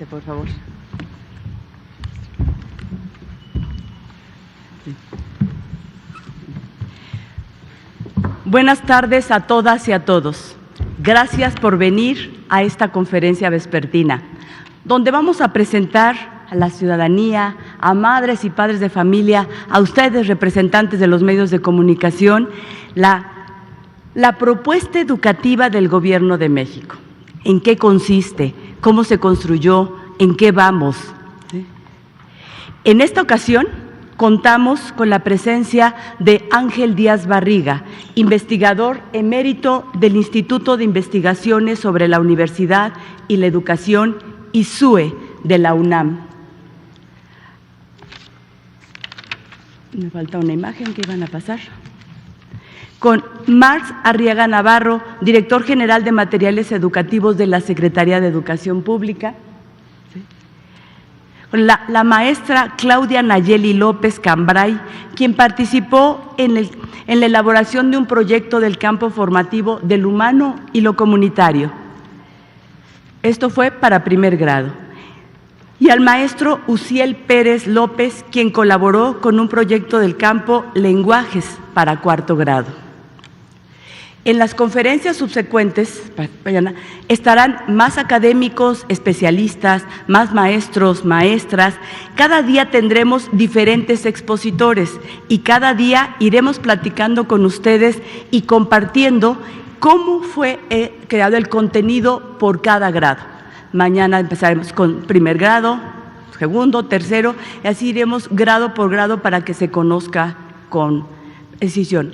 por favor. Buenas tardes a todas y a todos. Gracias por venir a esta conferencia vespertina, donde vamos a presentar a la ciudadanía, a madres y padres de familia, a ustedes, representantes de los medios de comunicación, la propuesta educativa del Gobierno de México. ¿En qué consiste? ¿Cómo se construyó? ¿En qué vamos? ¿Sí? En esta ocasión contamos con la presencia de Ángel Díaz Barriga, investigador emérito del Instituto de Investigaciones sobre la Universidad y la Educación, ISUE, de la UNAM. Me falta una imagen que iban a pasar. Con Marx Arriaga Navarro, director general de materiales educativos de la Secretaría de Educación Pública. Con la maestra Claudia Nayeli López Cambray, quien participó en la elaboración de un proyecto del campo formativo del humano y lo comunitario. Esto fue para primer grado. Y al maestro Uciel Pérez López, quien colaboró con un proyecto del campo Lenguajes para cuarto grado. En las conferencias subsecuentes estarán más académicos, especialistas, más maestros, maestras. Cada día tendremos diferentes expositores y cada día iremos platicando con ustedes y compartiendo cómo fue creado el contenido por cada grado. Mañana empezaremos con primer grado, segundo, tercero, y así iremos grado por grado para que se conozca con precisión.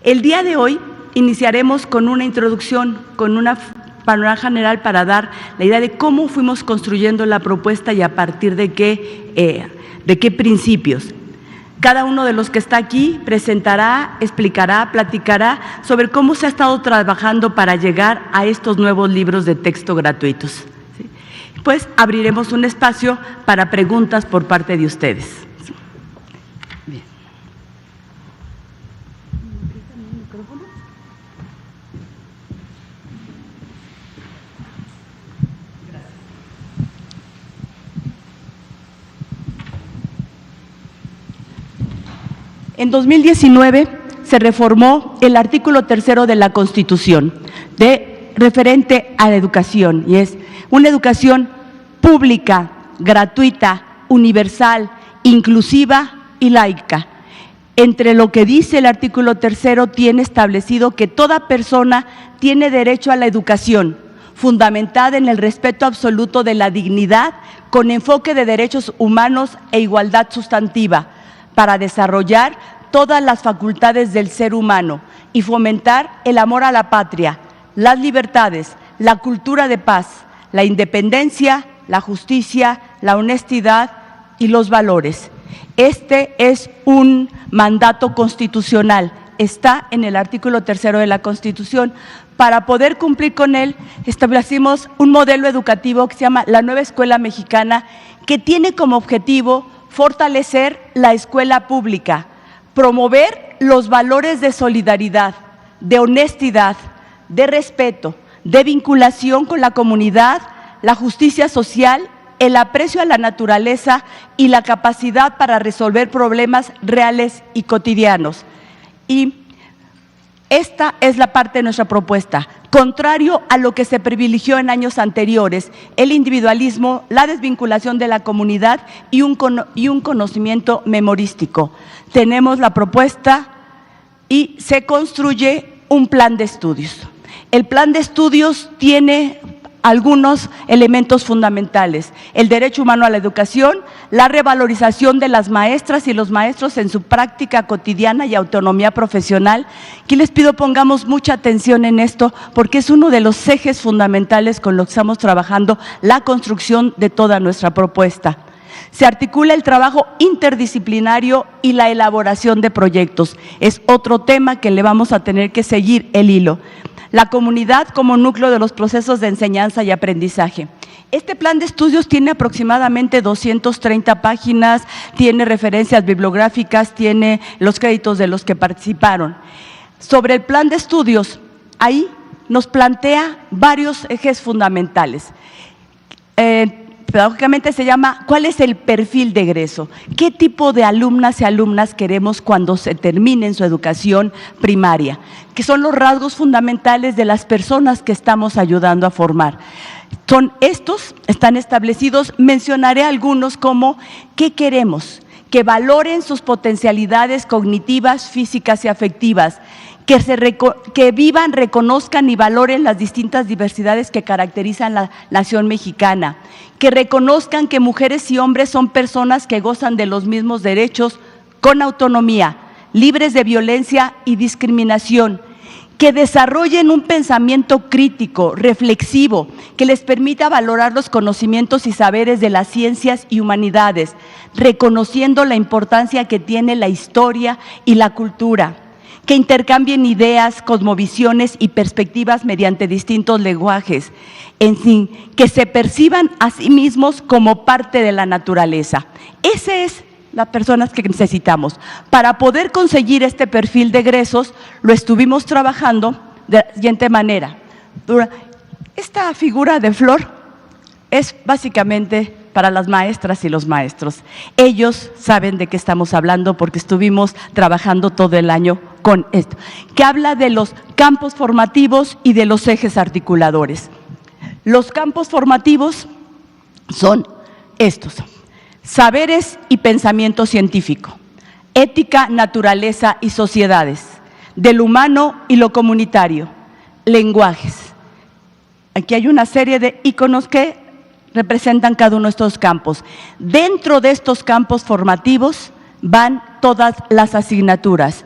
El día de hoy iniciaremos con una introducción, con una panorama general para dar la idea de cómo fuimos construyendo la propuesta y a partir de qué principios. Cada uno de los que está aquí presentará, explicará, platicará sobre cómo se ha estado trabajando para llegar a estos nuevos libros de texto gratuitos. ¿Sí? Pues abriremos un espacio para preguntas por parte de ustedes. Bien. En 2019 se reformó el artículo 3 de la Constitución referente a la educación, y es una educación pública, gratuita, universal, inclusiva y laica. Entre lo que dice el artículo 3 tiene establecido que toda persona tiene derecho a la educación, fundamentada en el respeto absoluto de la dignidad, con enfoque de derechos humanos e igualdad sustantiva, para desarrollar todas las facultades del ser humano y fomentar el amor a la patria, las libertades, la cultura de paz, la independencia, la justicia, la honestidad y los valores. Este es un mandato constitucional, está en el artículo 3 de la Constitución. Para poder cumplir con él, establecimos un modelo educativo que se llama la Nueva Escuela Mexicana, que tiene como objetivo fortalecer la escuela pública, promover los valores de solidaridad, de honestidad, de respeto, de vinculación con la comunidad, la justicia social, el aprecio a la naturaleza y la capacidad para resolver problemas reales y cotidianos. Y esta es la parte de nuestra propuesta. Contrario a lo que se privilegió en años anteriores, el individualismo, la desvinculación de la comunidad y un conocimiento memorístico. Tenemos la propuesta y se construye un plan de estudios. El plan de estudios tiene algunos elementos fundamentales: el derecho humano a la educación, la revalorización de las maestras y los maestros en su práctica cotidiana y autonomía profesional. Aquí les pido pongamos mucha atención en esto porque es uno de los ejes fundamentales con los que estamos trabajando la construcción de toda nuestra propuesta. Se articula el trabajo interdisciplinario y la elaboración de proyectos. Es otro tema que le vamos a tener que seguir el hilo. La comunidad como núcleo de los procesos de enseñanza y aprendizaje. Este plan de estudios tiene aproximadamente 230 páginas, tiene referencias bibliográficas, tiene los créditos de los que participaron. Sobre el plan de estudios, ahí nos plantea varios ejes fundamentales. pedagógicamente se llama ¿cuál es el perfil de egreso? ¿Qué tipo de alumnas y alumnas queremos cuando se termine su educación primaria? Que son los rasgos fundamentales de las personas que estamos ayudando a formar. Son estos, están establecidos, mencionaré algunos como ¿qué queremos? Que valoren sus potencialidades cognitivas, físicas y afectivas, que vivan, reconozcan y valoren las distintas diversidades que caracterizan la nación mexicana, que reconozcan que mujeres y hombres son personas que gozan de los mismos derechos con autonomía, libres de violencia y discriminación, que desarrollen un pensamiento crítico, reflexivo, que les permita valorar los conocimientos y saberes de las ciencias y humanidades, reconociendo la importancia que tiene la historia y la cultura, que intercambien ideas, cosmovisiones y perspectivas mediante distintos lenguajes, en fin, que se perciban a sí mismos como parte de la naturaleza. Ese es las personas que necesitamos. Para poder conseguir este perfil de egresos, lo estuvimos trabajando de la siguiente manera. Esta figura de flor es básicamente para las maestras y los maestros. Ellos saben de qué estamos hablando porque estuvimos trabajando todo el año con esto, que habla de los campos formativos y de los ejes articuladores. Los campos formativos son estos: saberes y pensamiento científico, ética, naturaleza y sociedades, del humano y lo comunitario, lenguajes. Aquí hay una serie de íconos que representan cada uno de estos campos. Dentro de estos campos formativos van todas las asignaturas: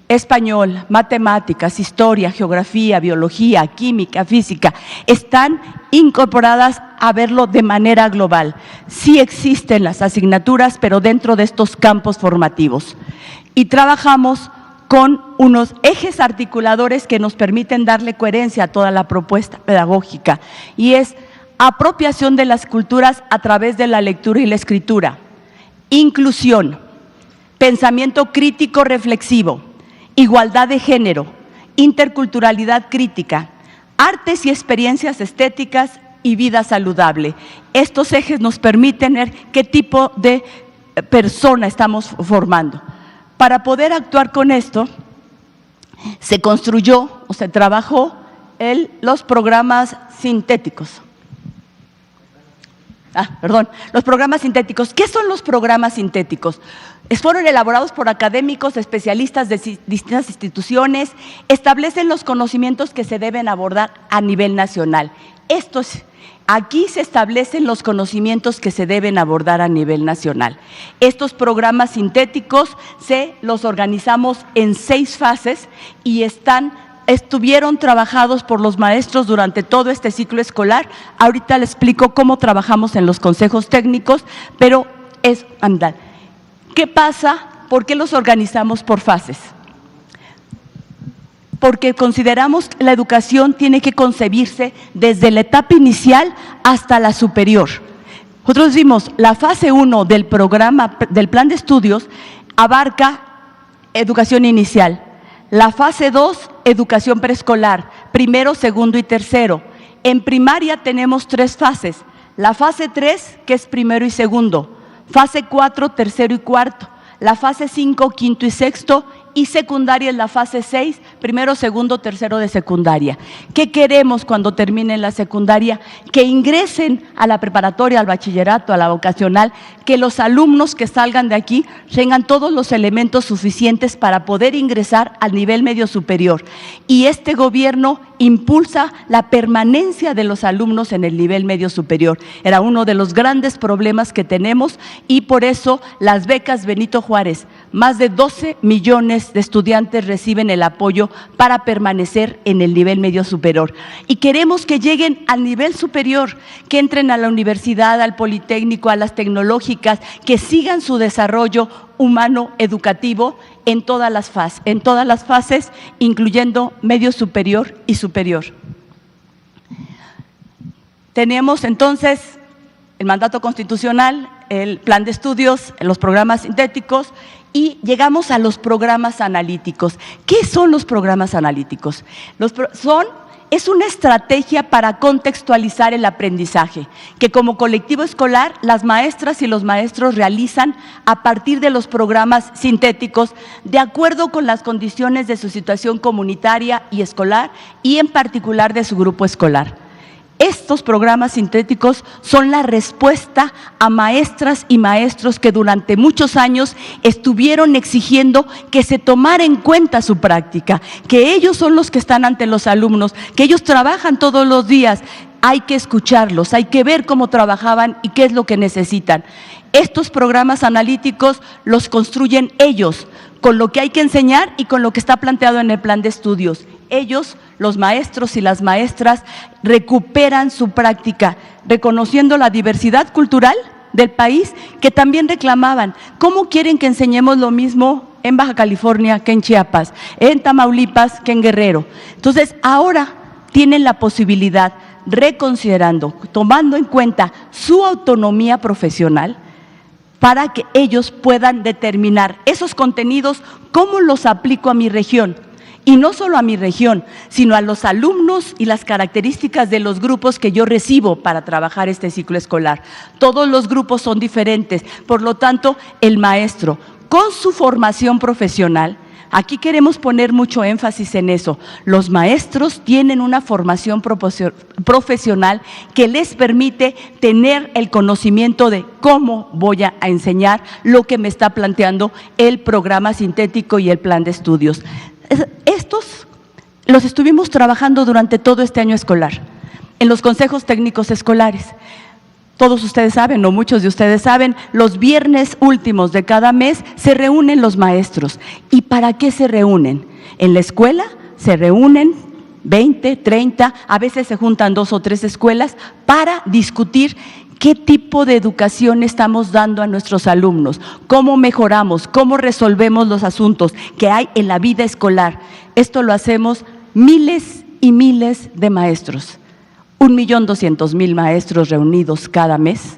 español, matemáticas, historia, geografía, biología, química, física, están incorporadas a verlo de manera global. Sí existen las asignaturas, pero dentro de estos campos formativos. Y trabajamos con unos ejes articuladores que nos permiten darle coherencia a toda la propuesta pedagógica, y es apropiación de las culturas a través de la lectura y la escritura, inclusión, pensamiento crítico reflexivo, igualdad de género, interculturalidad crítica, artes y experiencias estéticas y vida saludable. Estos ejes nos permiten ver qué tipo de persona estamos formando. Para poder actuar con esto, se construyó o se trabajó los programas sintéticos. Los programas sintéticos. ¿Qué son los programas sintéticos? Fueron elaborados por académicos, especialistas de distintas instituciones, establecen los conocimientos que se deben abordar a nivel nacional. Aquí se establecen los conocimientos que se deben abordar a nivel nacional. Estos programas sintéticos los organizamos en 6 fases y estuvieron trabajados por los maestros durante todo este ciclo escolar. Ahorita les explico cómo trabajamos en los consejos técnicos, pero es andar. ¿Qué pasa? ¿Por qué los organizamos por fases? Porque consideramos que la educación tiene que concebirse desde la etapa inicial hasta la superior. Nosotros vimos la fase 1 del programa, del plan de estudios, abarca educación inicial. La fase 2, educación preescolar, primero, segundo y tercero. En primaria tenemos 3 fases. La fase 3, que es primero y segundo. Fase 4, tercero y cuarto. La fase 5, quinto y sexto. Y secundaria es la fase 6, primero, segundo, tercero de secundaria. ¿Qué queremos cuando terminen la secundaria? Que ingresen a la preparatoria, al bachillerato, a la vocacional, que los alumnos que salgan de aquí tengan todos los elementos suficientes para poder ingresar al nivel medio superior. Y este gobierno impulsa la permanencia de los alumnos en el nivel medio superior. Era uno de los grandes problemas que tenemos y por eso las becas Benito Juárez, más de 12 millones de estudiantes reciben el apoyo para permanecer en el nivel medio superior. Y queremos que lleguen al nivel superior, que entren a la universidad, al politécnico, a las tecnológicas, que sigan su desarrollo humano educativo en todas las fases, incluyendo medio superior y superior. Tenemos entonces el mandato constitucional, el plan de estudios, los programas sintéticos y llegamos a los programas analíticos. ¿Qué son los programas analíticos? Son es una estrategia para contextualizar el aprendizaje, que como colectivo escolar las maestras y los maestros realizan a partir de los programas sintéticos de acuerdo con las condiciones de su situación comunitaria y escolar y en particular de su grupo escolar. Estos programas sintéticos son la respuesta a maestras y maestros que durante muchos años estuvieron exigiendo que se tomara en cuenta su práctica, que ellos son los que están ante los alumnos, que ellos trabajan todos los días. Hay que escucharlos, hay que ver cómo trabajaban y qué es lo que necesitan. Estos programas analíticos los construyen ellos, con lo que hay que enseñar y con lo que está planteado en el plan de estudios. Ellos, los maestros y las maestras, recuperan su práctica, reconociendo la diversidad cultural del país que también reclamaban. ¿Cómo quieren que enseñemos lo mismo en Baja California que en Chiapas, en Tamaulipas que en Guerrero? Entonces, ahora tienen la posibilidad, reconsiderando, tomando en cuenta su autonomía profesional, para que ellos puedan determinar esos contenidos, cómo los aplico a mi región. Y no solo a mi región, sino a los alumnos y las características de los grupos que yo recibo para trabajar este ciclo escolar. Todos los grupos son diferentes, por lo tanto, el maestro, con su formación profesional, aquí queremos poner mucho énfasis en eso, los maestros tienen una formación profesional que les permite tener el conocimiento de cómo voy a enseñar lo que me está planteando el programa sintético y el plan de estudios. Estos los estuvimos trabajando durante todo este año escolar, en los consejos técnicos escolares. Todos ustedes saben, o muchos de ustedes saben, los viernes últimos de cada mes se reúnen los maestros. ¿Y para qué se reúnen? En la escuela se reúnen 20, 30, a veces se juntan 2 o 3 escuelas para discutir qué tipo de educación estamos dando a nuestros alumnos, cómo mejoramos, cómo resolvemos los asuntos que hay en la vida escolar. Esto lo hacemos miles y miles de maestros, 1.200.000 maestros reunidos cada mes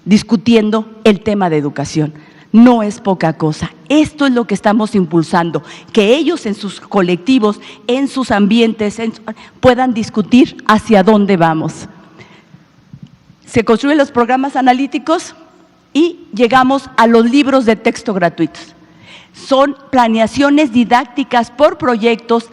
discutiendo el tema de educación. No es poca cosa. Esto es lo que estamos impulsando, que ellos en sus colectivos, en sus ambientes, puedan discutir hacia dónde vamos. Se construyen los programas analíticos y llegamos a los libros de texto gratuitos. Son planeaciones didácticas por proyectos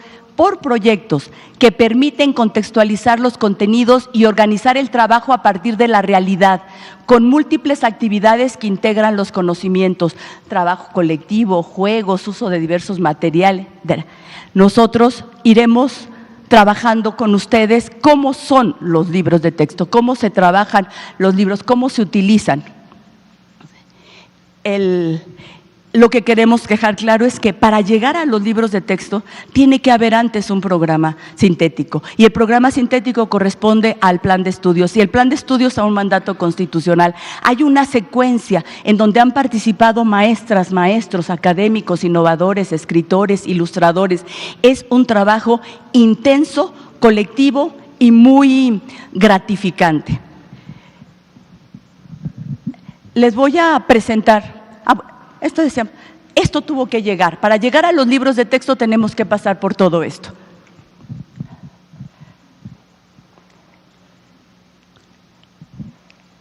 que permiten contextualizar los contenidos y organizar el trabajo a partir de la realidad, con múltiples actividades que integran los conocimientos, trabajo colectivo, juegos, uso de diversos materiales. Nosotros iremos trabajando con ustedes cómo son los libros de texto, cómo se trabajan los libros, cómo se utilizan. Lo que queremos dejar claro es que para llegar a los libros de texto tiene que haber antes un programa sintético y el programa sintético corresponde al plan de estudios y el plan de estudios a un mandato constitucional. Hay una secuencia en donde han participado maestras, maestros, académicos, innovadores, escritores, ilustradores. Es un trabajo intenso, colectivo y muy gratificante. Les voy a presentar… Esto tuvo que llegar. Para llegar a los libros de texto tenemos que pasar por todo esto.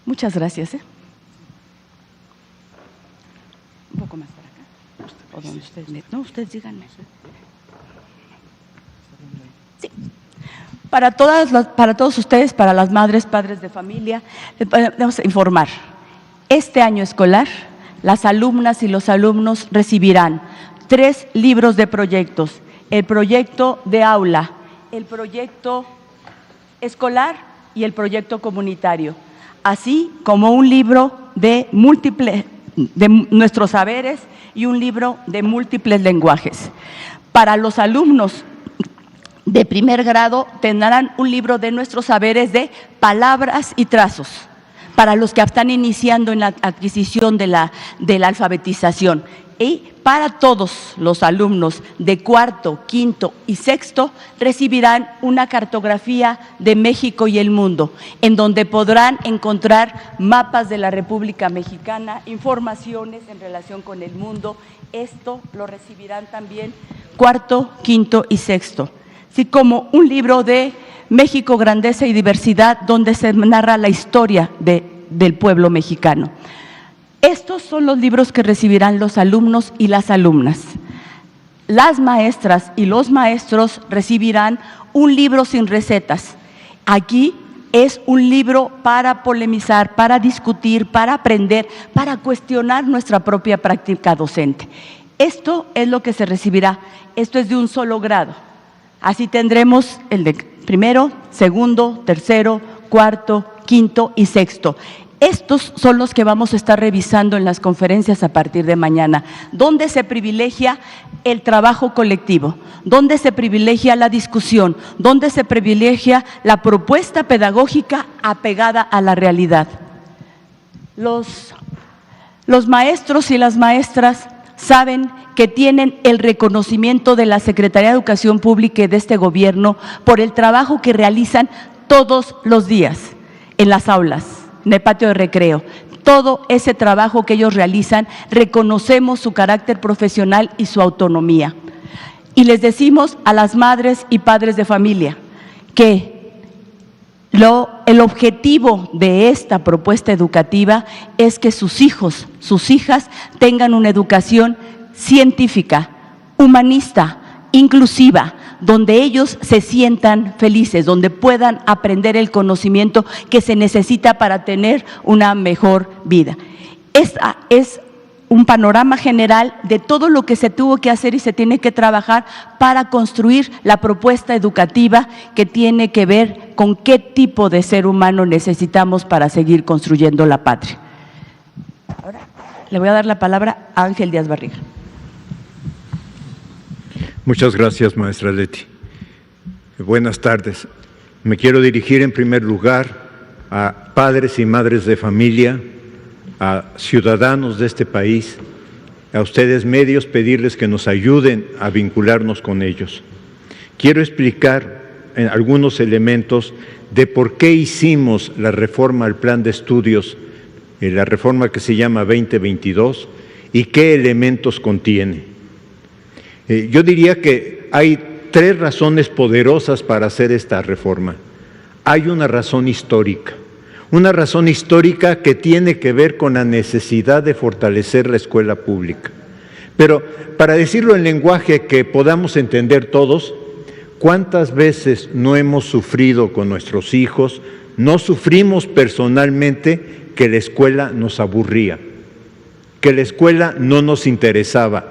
Muchas gracias. Un poco más para acá. O donde ustedes… No, ustedes díganme. Sí. Para todos ustedes, para las madres, padres de familia, les vamos a informar. Este año escolar, las alumnas y los alumnos recibirán 3 libros de proyectos, el proyecto de aula, el proyecto escolar y el proyecto comunitario, así como un libro de nuestros saberes y un libro de múltiples lenguajes. Para los alumnos de primer grado tendrán un libro de nuestros saberes de palabras y trazos, para los que están iniciando en la adquisición de la alfabetización. Y para todos los alumnos de 4º, 5º y 6º recibirán una cartografía de México y el mundo, en donde podrán encontrar mapas de la República Mexicana, informaciones en relación con el mundo. Esto lo recibirán también 4º, 5º y 6º. así como un libro de México, Grandeza y Diversidad, donde se narra la historia del pueblo mexicano. Estos son los libros que recibirán los alumnos y las alumnas. Las maestras y los maestros recibirán un libro sin recetas. Aquí es un libro para polemizar, para discutir, para aprender, para cuestionar nuestra propia práctica docente. Esto es lo que se recibirá. Esto es de un solo grado. Así tendremos el de primero, segundo, tercero, cuarto, quinto y sexto. Estos son los que vamos a estar revisando en las conferencias a partir de mañana, donde se privilegia el trabajo colectivo, donde se privilegia la discusión, donde se privilegia la propuesta pedagógica apegada a la realidad. Los maestros y las maestras saben que tienen el reconocimiento de la Secretaría de Educación Pública y de este gobierno por el trabajo que realizan todos los días en las aulas, en el patio de recreo. Todo ese trabajo que ellos realizan, reconocemos su carácter profesional y su autonomía. Y les decimos a las madres y padres de familia que el objetivo de esta propuesta educativa es que sus hijos, sus hijas tengan una educación científica, humanista, inclusiva, donde ellos se sientan felices, donde puedan aprender el conocimiento que se necesita para tener una mejor vida. Esta es un panorama general de todo lo que se tuvo que hacer y se tiene que trabajar para construir la propuesta educativa que tiene que ver con qué tipo de ser humano necesitamos para seguir construyendo la patria. Ahora le voy a dar la palabra a Ángel Díaz Barriga. Muchas gracias, maestra Leti. Buenas tardes. Me quiero dirigir en primer lugar a padres y madres de familia, a ciudadanos de este país, a ustedes medios, pedirles que nos ayuden a vincularnos con ellos. Quiero explicar algunos elementos de por qué hicimos la reforma al plan de estudios, la reforma que se llama 2022, y qué elementos contiene. Yo diría que hay tres razones poderosas para hacer esta reforma. Hay una razón histórica que tiene que ver con la necesidad de fortalecer la escuela pública. Pero para decirlo en lenguaje que podamos entender todos, ¿cuántas veces no hemos sufrido con nuestros hijos, no sufrimos personalmente que la escuela nos aburría, que la escuela no nos interesaba,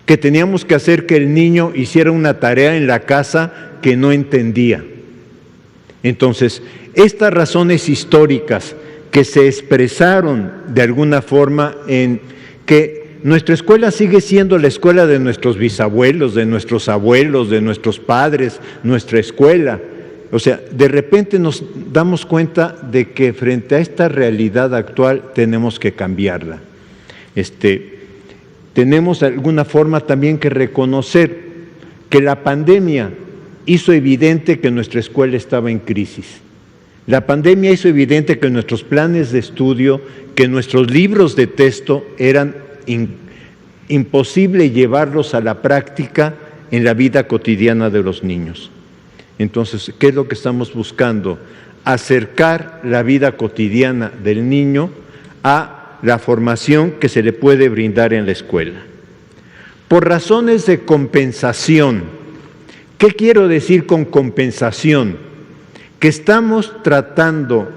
que teníamos que hacer que el niño hiciera una tarea en la casa que no entendía? Entonces, estas razones históricas que se expresaron de alguna forma en que nuestra escuela sigue siendo la escuela de nuestros bisabuelos, de nuestros abuelos, de nuestros padres, nuestra escuela. O sea, de repente nos damos cuenta de que frente a esta realidad actual tenemos que cambiarla. Tenemos de alguna forma también que reconocer que la pandemia hizo evidente que nuestra escuela estaba en crisis. La pandemia hizo evidente que nuestros planes de estudio, que nuestros libros de texto eran imposible llevarlos a la práctica en la vida cotidiana de los niños. Entonces, ¿qué es lo que estamos buscando? Acercar la vida cotidiana del niño a la formación que se le puede brindar en la escuela. Por razones de compensación. ¿Qué quiero decir con compensación? Que estamos tratando,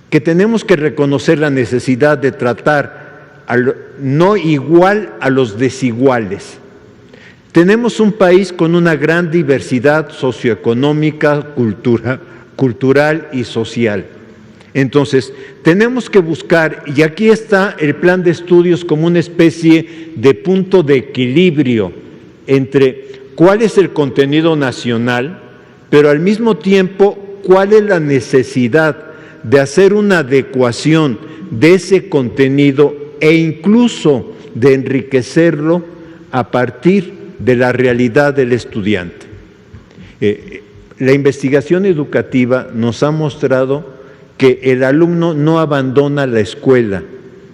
que tenemos que reconocer la necesidad de tratar no igual a los desiguales. Tenemos un país con una gran diversidad socioeconómica, cultural y social. Entonces, tenemos que buscar, y aquí está el plan de estudios como una especie de punto de equilibrio entre cuál es el contenido nacional, pero al mismo tiempo cuál es la necesidad de hacer una adecuación de ese contenido e incluso de enriquecerlo a partir de la realidad del estudiante. La investigación educativa nos ha mostrado que el alumno no abandona la escuela,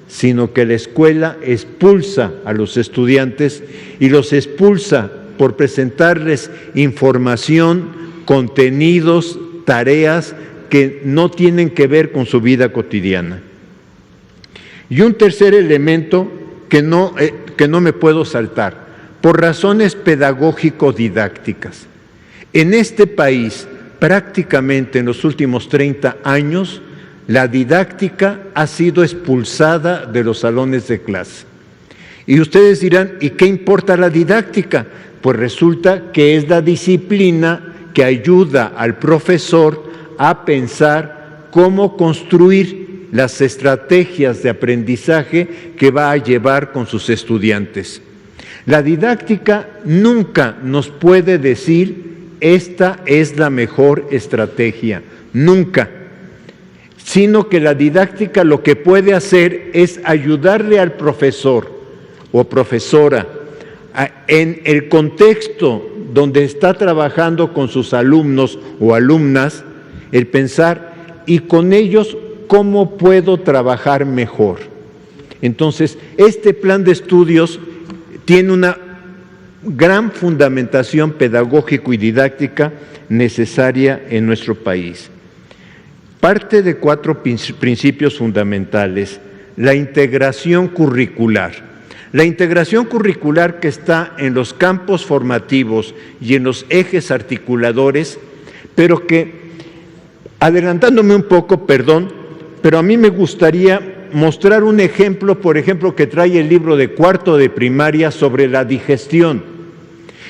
sino que la escuela expulsa a los estudiantes y los expulsa por presentarles información, contenidos, tareas que no tienen que ver con su vida cotidiana. Y un tercer elemento que no me puedo saltar, por razones pedagógico-didácticas. En este país, prácticamente en los últimos 30 años, la didáctica ha sido expulsada de los salones de clase. Y ustedes dirán, ¿y qué importa la didáctica? Pues resulta que es la disciplina que ayuda al profesor a pensar cómo construir las estrategias de aprendizaje que va a llevar con sus estudiantes. La didáctica nunca nos puede decir, esta es la mejor estrategia, nunca. Sino que la didáctica lo que puede hacer es ayudarle al profesor o profesora en el contexto donde está trabajando con sus alumnos o alumnas, el pensar, y con ellos, ¿cómo puedo trabajar mejor? Entonces, este plan de estudios tiene una gran fundamentación pedagógico y didáctica necesaria en nuestro país. Parte de 4 principios fundamentales: la integración curricular. La integración curricular que está en los campos formativos y en los ejes articuladores, pero que, adelantándome un poco, perdón, pero a mí me gustaría mostrar un ejemplo, por ejemplo, que trae el libro de 4º de primaria sobre la digestión.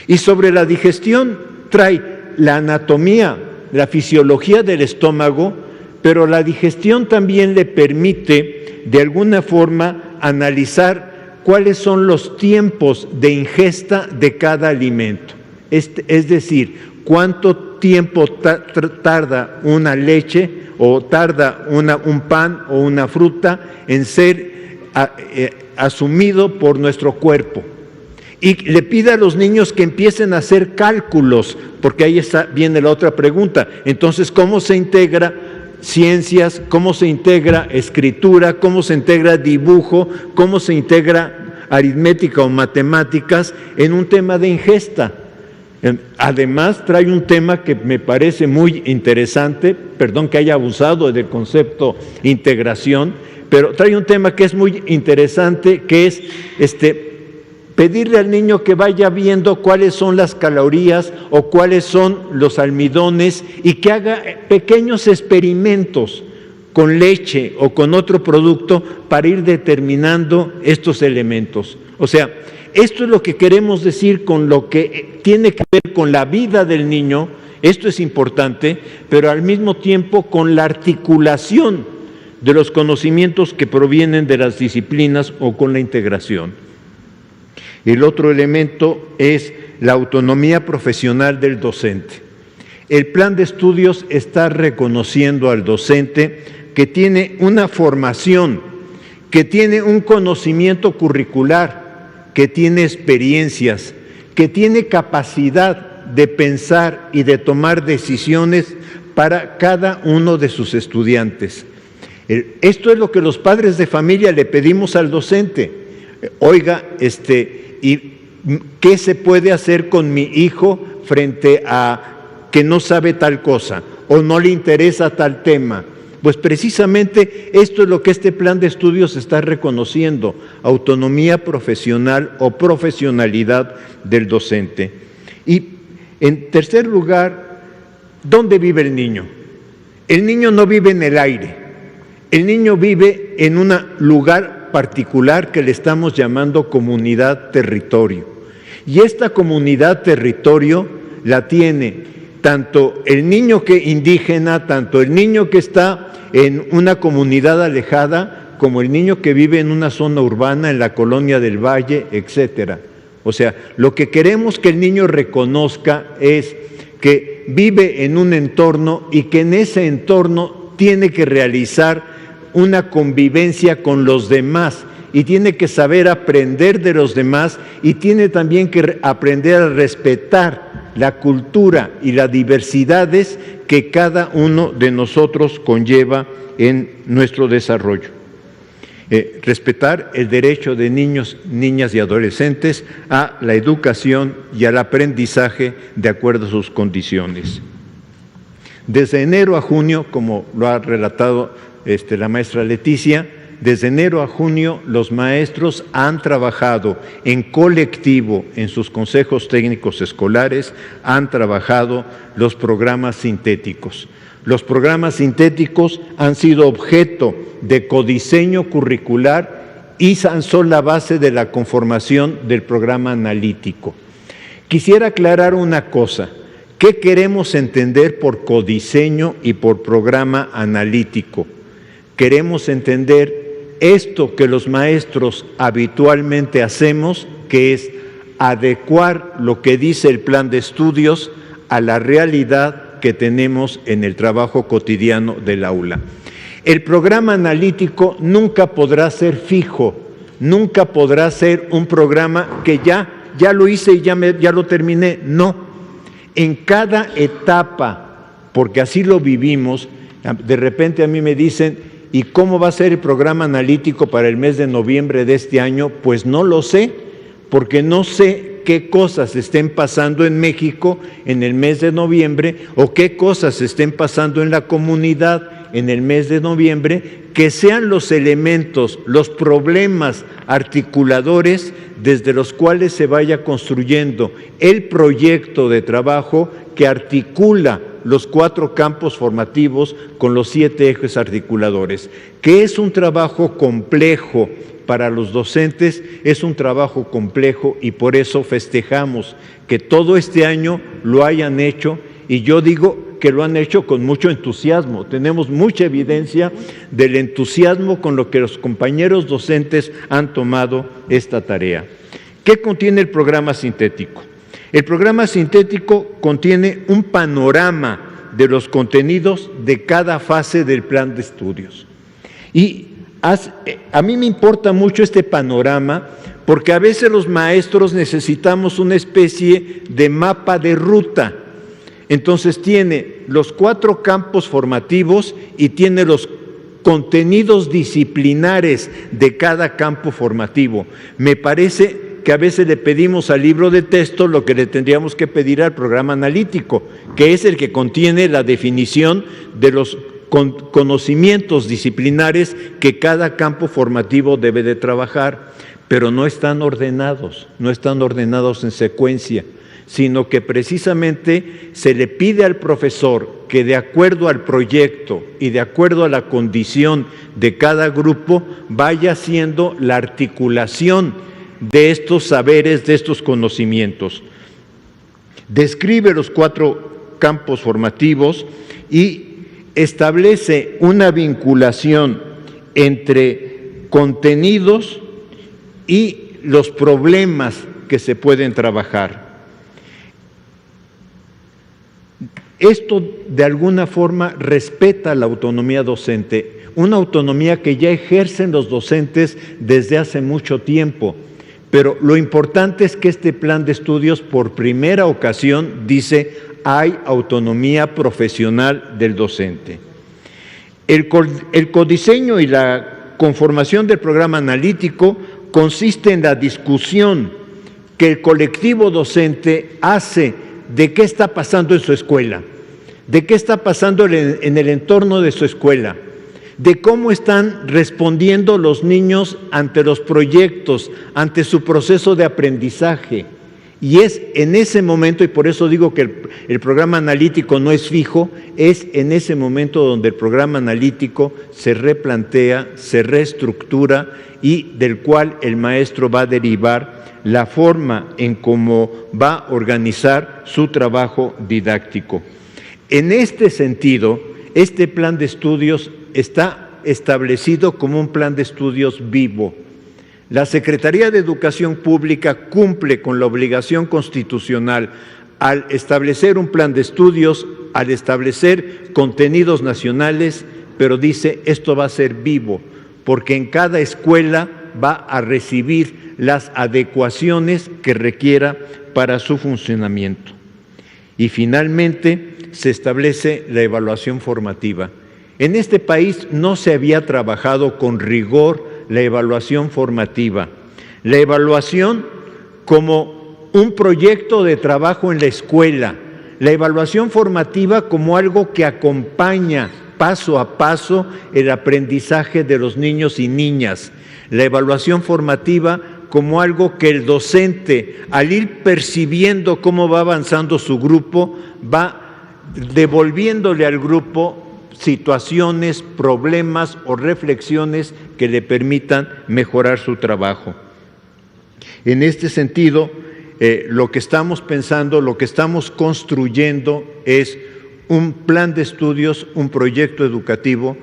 Y sobre la digestión trae la anatomía, la fisiología del estómago, pero la digestión también le permite, de alguna forma, analizar cuáles son los tiempos de ingesta de cada alimento. Es decir, cuánto tiempo tarda una leche o tarda un pan o una fruta en ser asumido por nuestro cuerpo. Y le pide a los niños que empiecen a hacer cálculos, porque ahí viene la otra pregunta. Entonces, ¿cómo se integra ciencias? ¿Cómo se integra escritura? ¿Cómo se integra dibujo? ¿Cómo se integra aritmética o matemáticas en un tema de ingesta? Además, trae un tema que me parece muy interesante, perdón que haya abusado del concepto integración, pero trae un tema que es muy interesante, que es pedirle al niño que vaya viendo cuáles son las calorías o cuáles son los almidones y que haga pequeños experimentos con leche o con otro producto para ir determinando estos elementos. O sea, esto es lo que queremos decir con lo que tiene que ver con la vida del niño. Esto es importante, pero al mismo tiempo con la articulación de los conocimientos que provienen de las disciplinas o con la integración. El otro elemento es la autonomía profesional del docente. El plan de estudios está reconociendo al docente que tiene una formación, que tiene un conocimiento curricular, que tiene experiencias, que tiene capacidad de pensar y de tomar decisiones para cada uno de sus estudiantes. Esto es lo que los padres de familia le pedimos al docente. Oiga, ¿y qué se puede hacer con mi hijo frente a que no sabe tal cosa o no le interesa tal tema? Pues precisamente esto es lo que este plan de estudios está reconociendo: autonomía profesional o profesionalidad del docente. Y en tercer lugar, ¿dónde vive el niño? El niño no vive en el aire, el niño vive en un lugar particular que le estamos llamando comunidad territorio. Y esta comunidad territorio la tiene tanto el niño que indígena, tanto el niño que está en una comunidad alejada, como el niño que vive en una zona urbana, en la colonia del Valle, etcétera. O sea, lo que queremos que el niño reconozca es que vive en un entorno y que en ese entorno tiene que realizar una convivencia con los demás y tiene que saber aprender de los demás y tiene también que aprender a respetar la cultura y las diversidades que cada uno de nosotros conlleva en nuestro desarrollo. respetar el derecho de niños, niñas y adolescentes a la educación y al aprendizaje de acuerdo a sus condiciones. Desde enero a junio, como lo ha relatado la maestra Leticia, desde enero a junio los maestros han trabajado en colectivo en sus consejos técnicos escolares, han trabajado los programas sintéticos. Los programas sintéticos han sido objeto de codiseño curricular y son la base de la conformación del programa analítico. Quisiera aclarar una cosa. ¿Qué queremos entender por codiseño y por programa analítico? Queremos entender esto que los maestros habitualmente hacemos, que es adecuar lo que dice el plan de estudios a la realidad que tenemos en el trabajo cotidiano del aula. El programa analítico nunca podrá ser fijo, nunca podrá ser un programa que ya lo hice y ya lo terminé. No, en cada etapa, porque así lo vivimos, de repente a mí me dicen, ¿y cómo va a ser el programa analítico para el mes de noviembre de este año? Pues no lo sé, porque no sé qué cosas estén pasando en México en el mes de noviembre o qué cosas estén pasando en la comunidad en el mes de noviembre, que sean los elementos, los problemas articuladores desde los cuales se vaya construyendo el proyecto de trabajo que articula los 4 campos formativos con los 7 ejes articuladores, que es un trabajo complejo para los docentes, es un trabajo complejo y por eso festejamos que todo este año lo hayan hecho, y yo digo que lo han hecho con mucho entusiasmo. Tenemos mucha evidencia del entusiasmo con lo que los compañeros docentes han tomado esta tarea. ¿Qué contiene el programa sintético? El programa sintético contiene un panorama de los contenidos de cada fase del plan de estudios. Y a mí me importa mucho este panorama porque a veces los maestros necesitamos una especie de mapa de ruta. Entonces tiene los 4 campos formativos y tiene los contenidos disciplinares de cada campo formativo. Me parece que a veces le pedimos al libro de texto lo que le tendríamos que pedir al programa analítico, que es el que contiene la definición de los conocimientos disciplinares que cada campo formativo debe de trabajar, pero no están ordenados en secuencia, sino que precisamente se le pide al profesor que de acuerdo al proyecto y de acuerdo a la condición de cada grupo vaya haciendo la articulación de estos saberes, de estos conocimientos. Describe los 4 campos formativos y establece una vinculación entre contenidos y los problemas que se pueden trabajar. Esto de alguna forma respeta la autonomía docente, una autonomía que ya ejercen los docentes desde hace mucho tiempo, pero lo importante es que este plan de estudios por primera ocasión dice hay autonomía profesional del docente. El codiseño y la conformación del programa analítico consiste en la discusión que el colectivo docente hace de qué está pasando en su escuela, de qué está pasando en el entorno de su escuela, de cómo están respondiendo los niños ante los proyectos, ante su proceso de aprendizaje. Y es en ese momento, y por eso digo que el programa analítico no es fijo, es en ese momento donde el programa analítico se replantea, se reestructura y del cual el maestro va a derivar la forma en cómo va a organizar su trabajo didáctico. En este sentido, este plan de estudios está establecido como un plan de estudios vivo. La Secretaría de Educación Pública cumple con la obligación constitucional al establecer un plan de estudios, al establecer contenidos nacionales, pero dice esto va a ser vivo, porque en cada escuela va a recibir las adecuaciones que requiera para su funcionamiento. Y finalmente se establece la evaluación formativa. En este país no se había trabajado con rigor la evaluación formativa. La evaluación como un proyecto de trabajo en la escuela, la evaluación formativa como algo que acompaña paso a paso el aprendizaje de los niños y niñas, la evaluación formativa como algo que el docente, al ir percibiendo cómo va avanzando su grupo, va devolviéndole al grupo situaciones, problemas o reflexiones que le permitan mejorar su trabajo. En este sentido, lo que estamos pensando, lo que estamos construyendo es un plan de estudios, un proyecto educativo.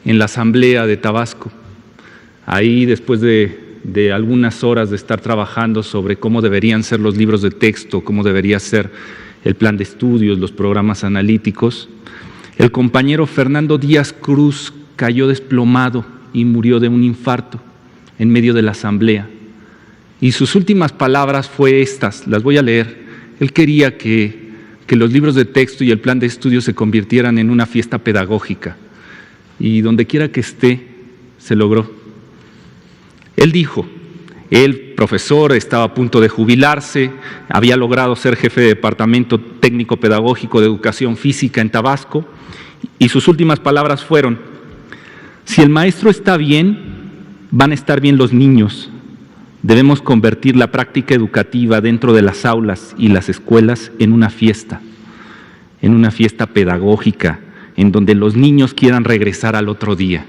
En la Asamblea de Tabasco. Ahí, después de algunas horas de estar trabajando sobre cómo deberían ser los libros de texto, cómo debería ser el plan de estudios, los programas analíticos, el compañero Fernando Díaz Cruz cayó desplomado y murió de un infarto en medio de la asamblea. Y sus últimas palabras fue estas, las voy a leer. Él quería que los libros de texto y el plan de estudios se convirtieran en una fiesta pedagógica. Y donde quiera que esté, se logró. Él dijo, el profesor estaba a punto de jubilarse, había logrado ser jefe de departamento técnico pedagógico de educación física en Tabasco, y sus últimas palabras fueron, si el maestro está bien, van a estar bien los niños. Debemos convertir la práctica educativa dentro de las aulas y las escuelas en una fiesta pedagógica, en donde los niños quieran regresar al otro día.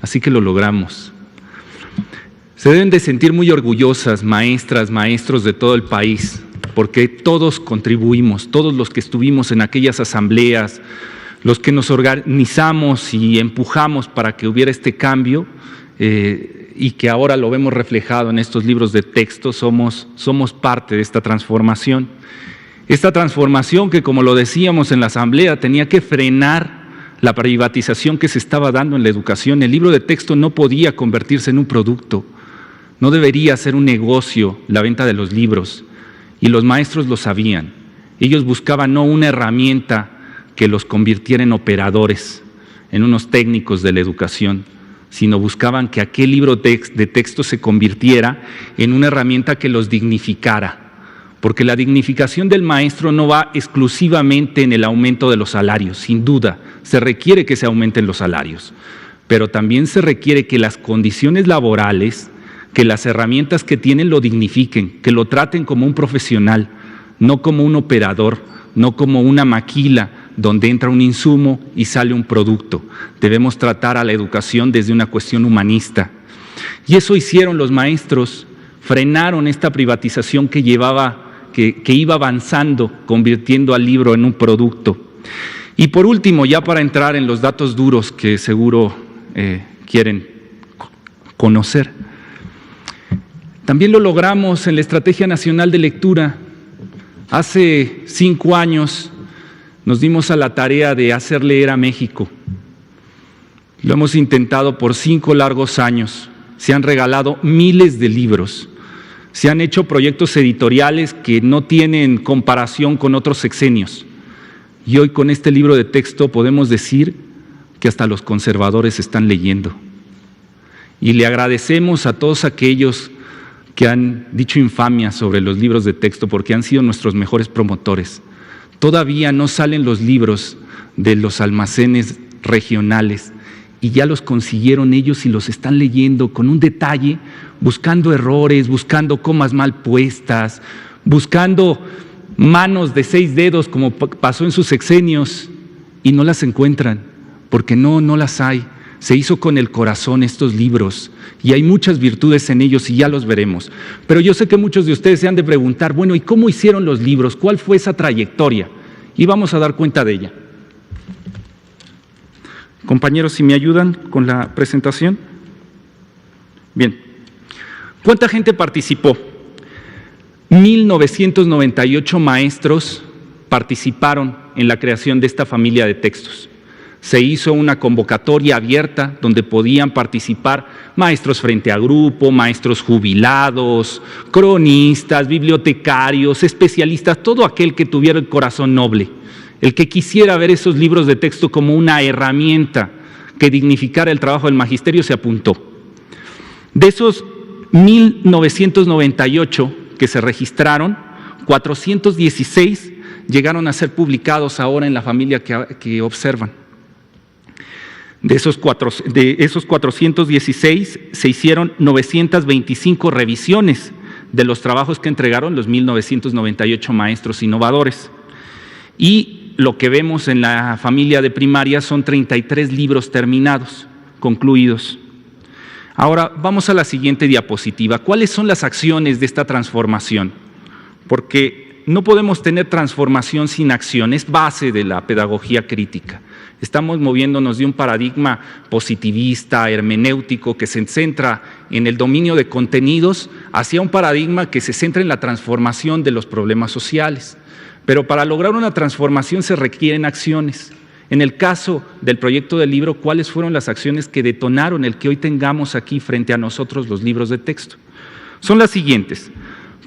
Así que lo logramos. Se deben de sentir muy orgullosas, maestras, maestros de todo el país, porque todos contribuimos, todos los que estuvimos en aquellas asambleas, los que nos organizamos y empujamos para que hubiera este cambio, y que ahora lo vemos reflejado en estos libros de texto, somos parte de esta transformación. Esta transformación que, como lo decíamos en la asamblea, tenía que frenar la privatización que se estaba dando en la educación. El libro de texto no podía convertirse en un producto, no debería ser un negocio la venta de los libros, y los maestros lo sabían. Ellos buscaban no una herramienta que los convirtiera en operadores, en unos técnicos de la educación, sino buscaban que aquel libro de texto se convirtiera en una herramienta que los dignificara. Porque la dignificación del maestro no va exclusivamente en el aumento de los salarios, sin duda, se requiere que se aumenten los salarios, pero también se requiere que las condiciones laborales, que las herramientas que tienen lo dignifiquen, que lo traten como un profesional, no como un operador, no como una maquila donde entra un insumo y sale un producto. Debemos tratar a la educación desde una cuestión humanista. Y eso hicieron los maestros, frenaron esta privatización que iba avanzando, convirtiendo al libro en un producto. Y por último, ya para entrar en los datos duros que seguro quieren conocer, también lo logramos en la Estrategia Nacional de Lectura. Hace 5 años nos dimos a la tarea de hacer leer a México. Lo hemos intentado por 5 largos años. Se han regalado miles de libros. Se han hecho proyectos editoriales que no tienen comparación con otros sexenios. Y hoy con este libro de texto podemos decir que hasta los conservadores están leyendo. Y le agradecemos a todos aquellos que han dicho infamia sobre los libros de texto porque han sido nuestros mejores promotores. Todavía no salen los libros de los almacenes regionales y ya los consiguieron ellos y los están leyendo con un detalle, buscando errores, buscando comas mal puestas, buscando manos de 6 dedos como pasó en sus sexenios y no las encuentran, porque no las hay. Se hizo con el corazón estos libros y hay muchas virtudes en ellos y ya los veremos. Pero yo sé que muchos de ustedes se han de preguntar, bueno, ¿y cómo hicieron los libros? ¿Cuál fue esa trayectoria? Y vamos a dar cuenta de ella. Compañeros, si me ayudan con la presentación. Bien. ¿Cuánta gente participó? 1998 maestros participaron en la creación de esta familia de textos. Se hizo una convocatoria abierta donde podían participar maestros frente a grupo, maestros jubilados, cronistas, bibliotecarios, especialistas, todo aquel que tuviera el corazón noble, el que quisiera ver esos libros de texto como una herramienta que dignificara el trabajo del magisterio se apuntó. De esos 1998 que se registraron, 416 llegaron a ser publicados ahora en la familia que observan. De esos 416 se hicieron 925 revisiones de los trabajos que entregaron los 1998 maestros innovadores. Y lo que vemos en la familia de primaria son 33 libros terminados, concluidos. Ahora vamos a la siguiente diapositiva. ¿Cuáles son las acciones de esta transformación? Porque no podemos tener transformación sin acción, es base de la pedagogía crítica. Estamos moviéndonos de un paradigma positivista, hermenéutico, que se centra en el dominio de contenidos, hacia un paradigma que se centra en la transformación de los problemas sociales. Pero para lograr una transformación se requieren acciones. En el caso del proyecto del libro, ¿cuáles fueron las acciones que detonaron el que hoy tengamos aquí frente a nosotros los libros de texto? Son las siguientes.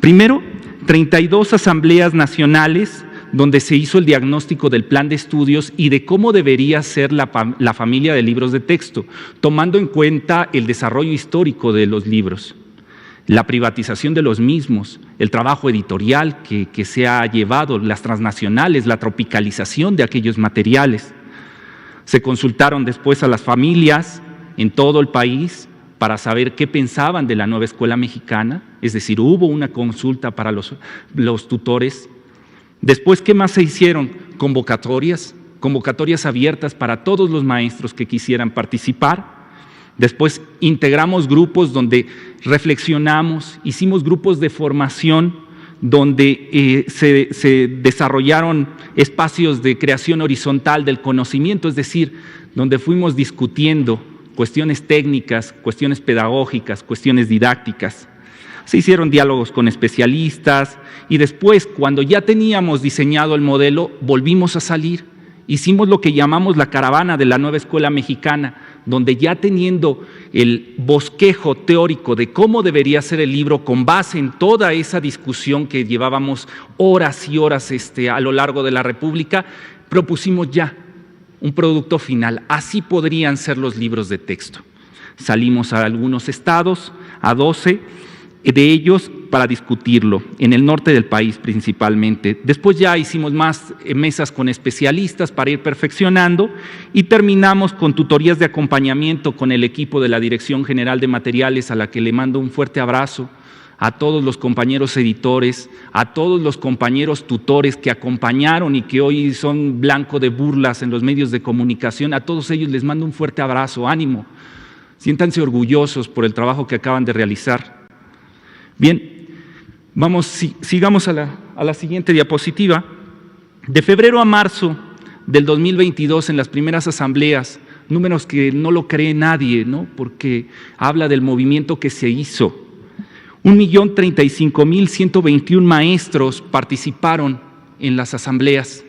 Primero, 32 asambleas nacionales donde se hizo el diagnóstico del plan de estudios y de cómo debería ser la familia de libros de texto, tomando en cuenta el desarrollo histórico de los libros, la privatización de los mismos, el trabajo editorial que se ha llevado, las transnacionales, la tropicalización de aquellos materiales. Se consultaron después a las familias en todo el país para saber qué pensaban de la nueva escuela mexicana, es decir, hubo una consulta para los tutores. Después, ¿qué más se hicieron? Convocatorias abiertas para todos los maestros que quisieran participar. Después integramos grupos donde reflexionamos, hicimos grupos de formación donde se desarrollaron espacios de creación horizontal del conocimiento, es decir, donde fuimos discutiendo cuestiones técnicas, cuestiones pedagógicas, cuestiones didácticas. Se hicieron diálogos con especialistas y después, cuando ya teníamos diseñado el modelo, volvimos a salir. Hicimos lo que llamamos la caravana de la nueva escuela mexicana, donde ya teniendo el bosquejo teórico de cómo debería ser el libro con base en toda esa discusión que llevábamos horas y horas a lo largo de la República, propusimos ya un producto final. Así podrían ser los libros de texto. Salimos a algunos estados, a 12 de ellos, para discutirlo, en el norte del país principalmente. Después ya hicimos más mesas con especialistas para ir perfeccionando y terminamos con tutorías de acompañamiento con el equipo de la Dirección General de Materiales, a la que le mando un fuerte abrazo, a todos los compañeros editores, a todos los compañeros tutores que acompañaron y que hoy son blanco de burlas en los medios de comunicación. A todos ellos les mando un fuerte abrazo, ánimo, siéntanse orgullosos por el trabajo que acaban de realizar. Bien, sigamos a la siguiente diapositiva. De febrero a marzo del 2022, en las primeras asambleas, números que no lo cree nadie, ¿no? Porque habla del movimiento que se hizo. 1.035.121 maestros participaron en las asambleas.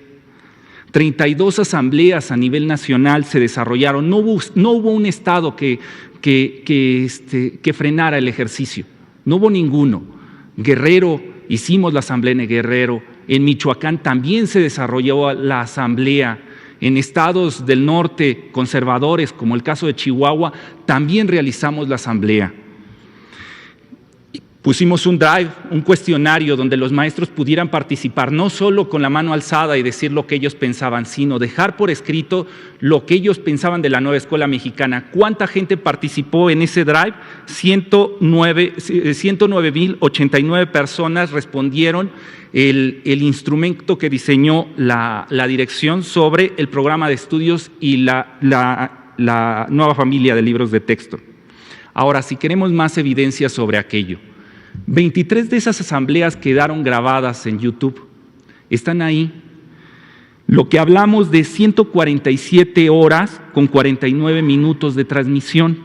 32 asambleas a nivel nacional se desarrollaron. No hubo un estado que frenara el ejercicio. No hubo ninguno. Guerrero, hicimos la asamblea en Guerrero. En Michoacán también se desarrolló la asamblea. En estados del norte conservadores, como el caso de Chihuahua, también realizamos la asamblea. Pusimos un drive, un cuestionario donde los maestros pudieran participar, no solo con la mano alzada y decir lo que ellos pensaban, sino dejar por escrito lo que ellos pensaban de la nueva escuela mexicana. ¿Cuánta gente participó en ese drive? 109,089 personas respondieron el instrumento que diseñó la dirección sobre el programa de estudios y la nueva familia de libros de texto. Ahora, si queremos más evidencia sobre aquello, 23 de esas asambleas quedaron grabadas en YouTube, están ahí. Lo que hablamos de 147 horas con 49 minutos de transmisión.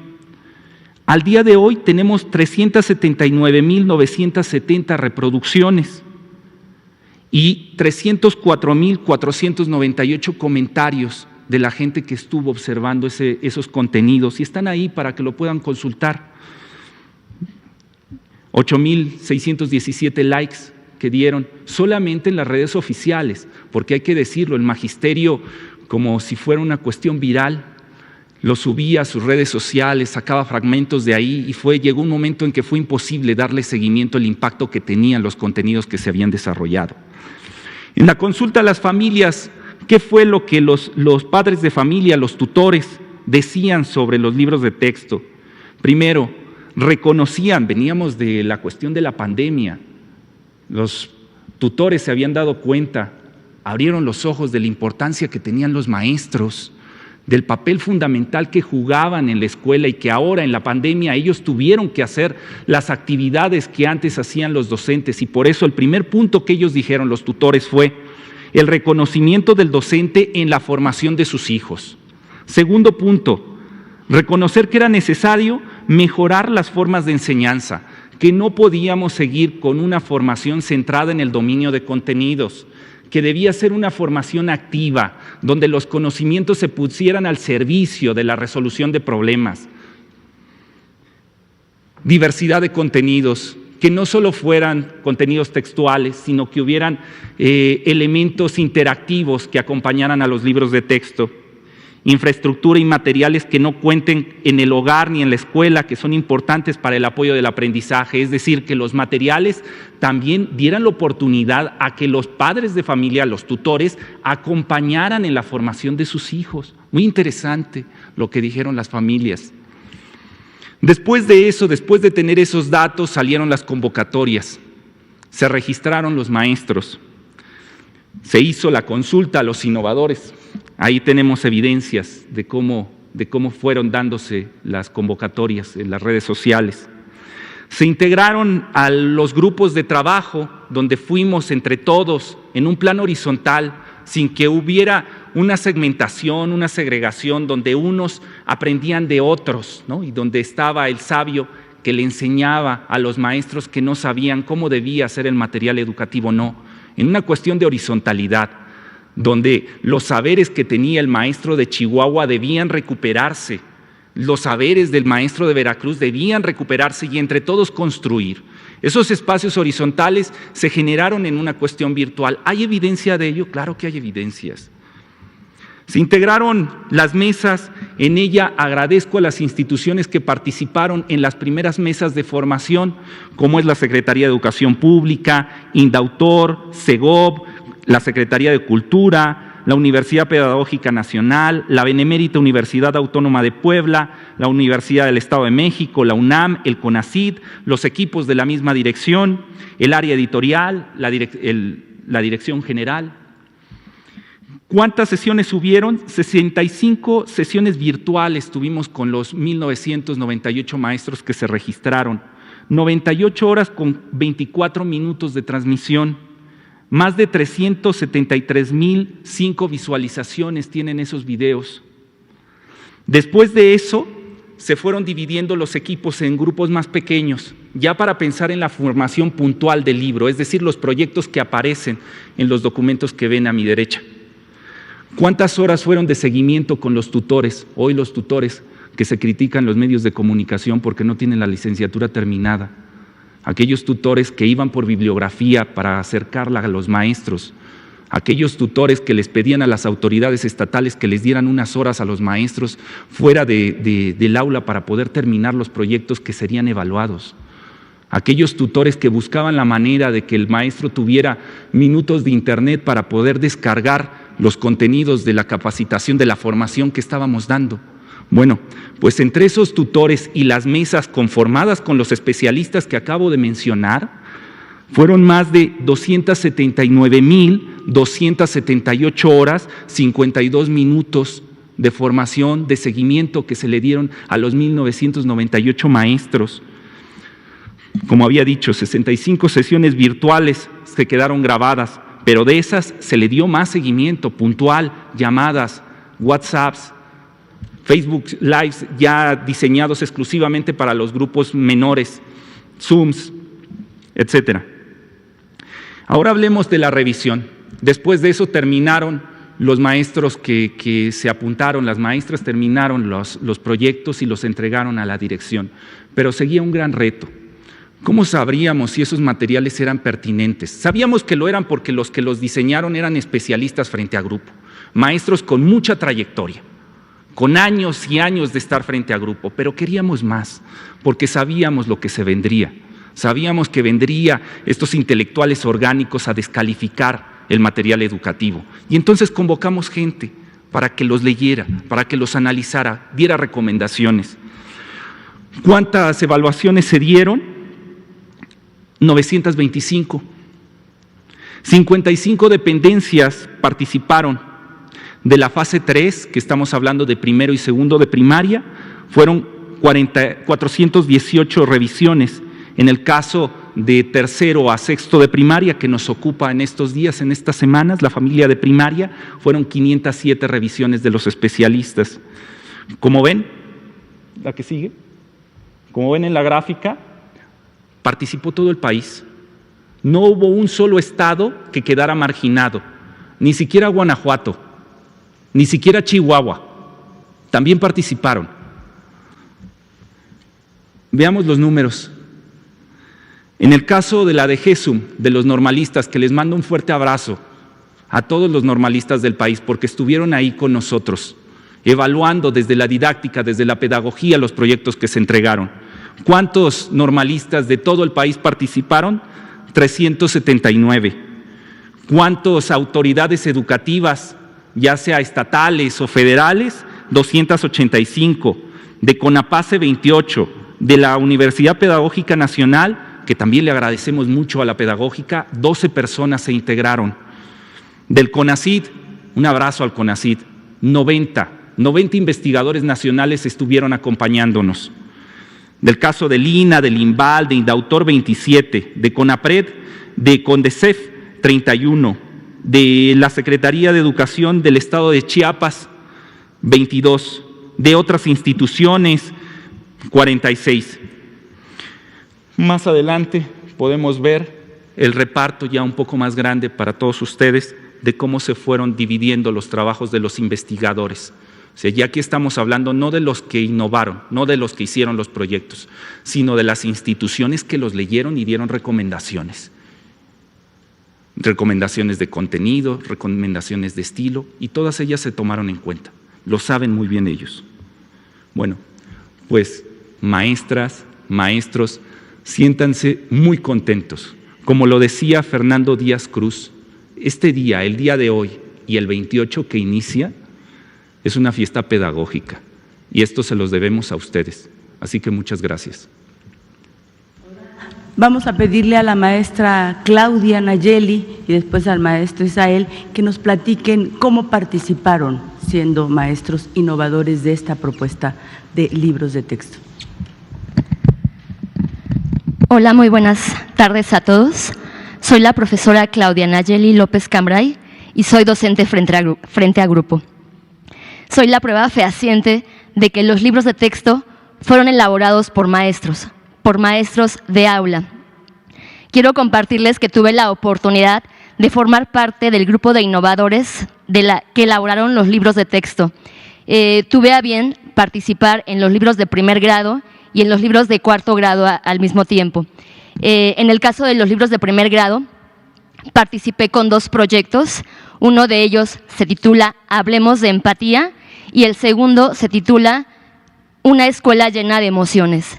Al día de hoy tenemos 379,970 reproducciones y 304,498 comentarios de la gente que estuvo observando esos contenidos, y están ahí para que lo puedan consultar. 8,617 likes que dieron solamente en las redes oficiales, porque hay que decirlo, el magisterio, como si fuera una cuestión viral, lo subía a sus redes sociales, sacaba fragmentos de ahí, y llegó un momento en que fue imposible darle seguimiento al impacto que tenían los contenidos que se habían desarrollado. En la consulta a las familias, ¿qué fue lo que los padres de familia, los tutores, decían sobre los libros de texto? Primero, reconocían, veníamos de la cuestión de la pandemia, los tutores se habían dado cuenta, abrieron los ojos de la importancia que tenían los maestros, del papel fundamental que jugaban en la escuela y que ahora en la pandemia ellos tuvieron que hacer las actividades que antes hacían los docentes, y por eso el primer punto que ellos dijeron, los tutores, fue el reconocimiento del docente en la formación de sus hijos. Segundo punto, reconocer que era necesario mejorar las formas de enseñanza, que no podíamos seguir con una formación centrada en el dominio de contenidos, que debía ser una formación activa, donde los conocimientos se pusieran al servicio de la resolución de problemas. Diversidad de contenidos, que no solo fueran contenidos textuales, sino que hubieran elementos interactivos que acompañaran a los libros de texto. Infraestructura y materiales que no cuenten en el hogar ni en la escuela, que son importantes para el apoyo del aprendizaje, es decir, que los materiales también dieran la oportunidad a que los padres de familia, los tutores, acompañaran en la formación de sus hijos. Muy interesante lo que dijeron las familias. Después de eso, después de tener esos datos, salieron las convocatorias, se registraron los maestros, se hizo la consulta a los innovadores. Ahí tenemos evidencias de cómo fueron dándose las convocatorias en las redes sociales. Se integraron a los grupos de trabajo donde fuimos entre todos en un plano horizontal, sin que hubiera una segmentación, una segregación, donde unos aprendían de otros, ¿no? Y donde estaba el sabio que le enseñaba a los maestros que no sabían cómo debía ser el material educativo, no. En una cuestión de horizontalidad, donde los saberes que tenía el maestro de Chihuahua debían recuperarse, los saberes del maestro de Veracruz debían recuperarse y entre todos construir. Esos espacios horizontales se generaron en una cuestión virtual. ¿Hay evidencia de ello? Claro que hay evidencias. Se integraron las mesas, en ella agradezco a las instituciones que participaron en las primeras mesas de formación, como es la Secretaría de Educación Pública, Indautor, Segov, la Secretaría de Cultura, la Universidad Pedagógica Nacional, la Benemérita Universidad Autónoma de Puebla, la Universidad del Estado de México, la UNAM, el CONACYT, los equipos de la misma dirección, el área editorial, la dirección general. ¿Cuántas sesiones hubieron? 65 sesiones virtuales tuvimos con los 1,998 maestros que se registraron, 98 horas con 24 minutos de transmisión. Más de 373,005 visualizaciones tienen esos videos. Después de eso, se fueron dividiendo los equipos en grupos más pequeños, ya para pensar en la formación puntual del libro, es decir, los proyectos que aparecen en los documentos que ven a mi derecha. ¿Cuántas horas fueron de seguimiento con los tutores? Hoy los tutores que se critican los medios de comunicación porque no tienen la licenciatura terminada. Aquellos tutores que iban por bibliografía para acercarla a los maestros, aquellos tutores que les pedían a las autoridades estatales que les dieran unas horas a los maestros fuera del aula para poder terminar los proyectos que serían evaluados. aquellos tutores que buscaban la manera de que el maestro tuviera minutos de internet para poder descargar los contenidos de la capacitación, de la formación que estábamos dando. Bueno, pues entre esos tutores y las mesas conformadas con los especialistas que acabo de mencionar, fueron más de 279,278 horas, 52 minutos de formación, de seguimiento que se le dieron a los 1,998 maestros. Como había dicho, 65 sesiones virtuales se quedaron grabadas, pero de esas se le dio más seguimiento puntual, llamadas, WhatsApps, Facebook Lives ya diseñados exclusivamente para los grupos menores, Zooms, etc. Ahora hablemos de la revisión. Después de eso terminaron los maestros que se apuntaron, las maestras terminaron los proyectos y los entregaron a la dirección, pero seguía un gran reto. ¿Cómo sabríamos si esos materiales eran pertinentes? Sabíamos que lo eran porque los que los diseñaron eran especialistas frente a grupo, maestros con mucha trayectoria, con años y años de estar frente a grupo, pero queríamos más, porque sabíamos lo que se vendría. Sabíamos que vendría estos intelectuales orgánicos a descalificar el material educativo. Y entonces convocamos gente para que los leyera, para que los analizara, diera recomendaciones. ¿Cuántas evaluaciones se dieron? 925. 55 dependencias participaron. De la fase 3, que estamos hablando de primero y segundo de primaria, fueron 418 revisiones. En el caso de tercero a sexto de primaria, que nos ocupa en estos días, en estas semanas, la familia de primaria, fueron 507 revisiones de los especialistas. Como ven, la que sigue, como ven en la gráfica, participó todo el país. No hubo un solo estado que quedara marginado, ni siquiera Guanajuato, ni siquiera Chihuahua. También participaron. Veamos los números. En el caso de la de GESUM, de los normalistas, que les mando un fuerte abrazo a todos los normalistas del país, porque estuvieron ahí con nosotros, evaluando desde la didáctica, desde la pedagogía, los proyectos que se entregaron. ¿Cuántos normalistas de todo el país participaron? 379. ¿Cuántas autoridades educativas, ya sea estatales o federales? 285. De CONAPACE, 28. De la Universidad Pedagógica Nacional, que también le agradecemos mucho a la pedagógica, 12 personas se integraron. Del CONACYT, un abrazo al CONACYT, 90 investigadores nacionales estuvieron acompañándonos. Del caso del INA, del INVAL, de INDAUTOR, 27, de CONAPRED, de CONDECEF, 31, de la Secretaría de Educación del Estado de Chiapas, 22, de otras instituciones, 46. Más adelante podemos ver el reparto ya un poco más grande para todos ustedes de cómo se fueron dividiendo los trabajos de los investigadores. O sea, ya aquí estamos hablando no de los que innovaron, no de los que hicieron los proyectos, sino de las instituciones que los leyeron y dieron recomendaciones. Recomendaciones de contenido, recomendaciones de estilo, y todas ellas se tomaron en cuenta. Lo saben muy bien ellos. Bueno, pues maestras, maestros, siéntanse muy contentos. Como lo decía Fernando Díaz Cruz, este día, el día de hoy y el 28 que inicia, es una fiesta pedagógica y esto se los debemos a ustedes. Así que muchas gracias. Vamos a pedirle a la maestra Claudia Nayeli y después al maestro Isael que nos platiquen cómo participaron siendo maestros innovadores de esta propuesta de libros de texto. Hola, muy buenas tardes a todos. Soy la profesora Claudia Nayeli López Cambray y soy docente frente a grupo. Soy la prueba fehaciente de que los libros de texto fueron elaborados por maestros de aula. Quiero compartirles que tuve la oportunidad de formar parte del grupo de innovadores que elaboraron los libros de texto. Tuve a bien participar en los libros de primer grado y en los libros de cuarto grado al mismo tiempo. En el caso de los libros de primer grado, participé con 2 proyectos. Uno de ellos se titula Hablemos de empatía y el segundo se titula Una escuela llena de emociones,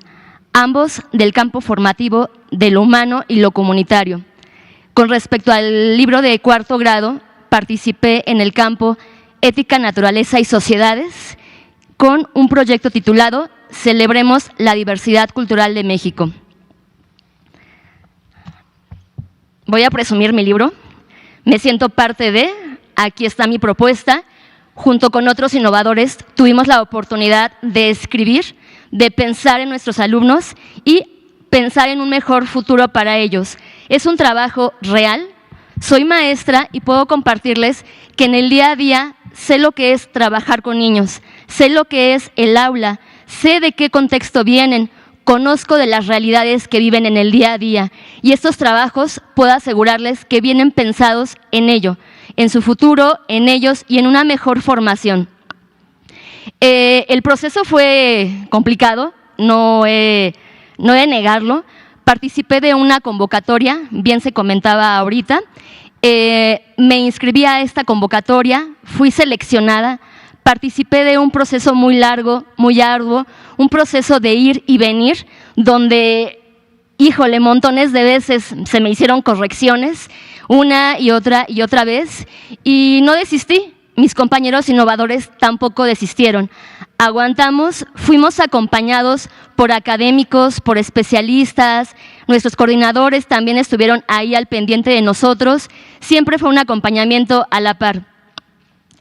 ambos del campo formativo de lo humano y lo comunitario. Con respecto al libro de cuarto grado, participé en el campo Ética, Naturaleza y Sociedades con un proyecto titulado Celebremos la Diversidad Cultural de México. Voy a presumir mi libro. Me siento parte de, aquí está mi propuesta. Junto con otros innovadores tuvimos la oportunidad de escribir, de pensar en nuestros alumnos y pensar en un mejor futuro para ellos. Es un trabajo real. Soy maestra y puedo compartirles que en el día a día sé lo que es trabajar con niños, sé lo que es el aula, sé de qué contexto vienen, conozco de las realidades que viven en el día a día y estos trabajos puedo asegurarles que vienen pensados en ello, en su futuro, en ellos y en una mejor formación. El proceso fue complicado, no he de negarlo. Participé de una convocatoria, bien se comentaba ahorita, me inscribí a esta convocatoria, fui seleccionada, participé de un proceso muy largo, muy arduo, un proceso de ir y venir, donde, híjole, montones de veces se me hicieron correcciones, una y otra vez, y no desistí. Mis compañeros innovadores tampoco desistieron. Aguantamos, fuimos acompañados por académicos, por especialistas, nuestros coordinadores también estuvieron ahí al pendiente de nosotros, siempre fue un acompañamiento a la par.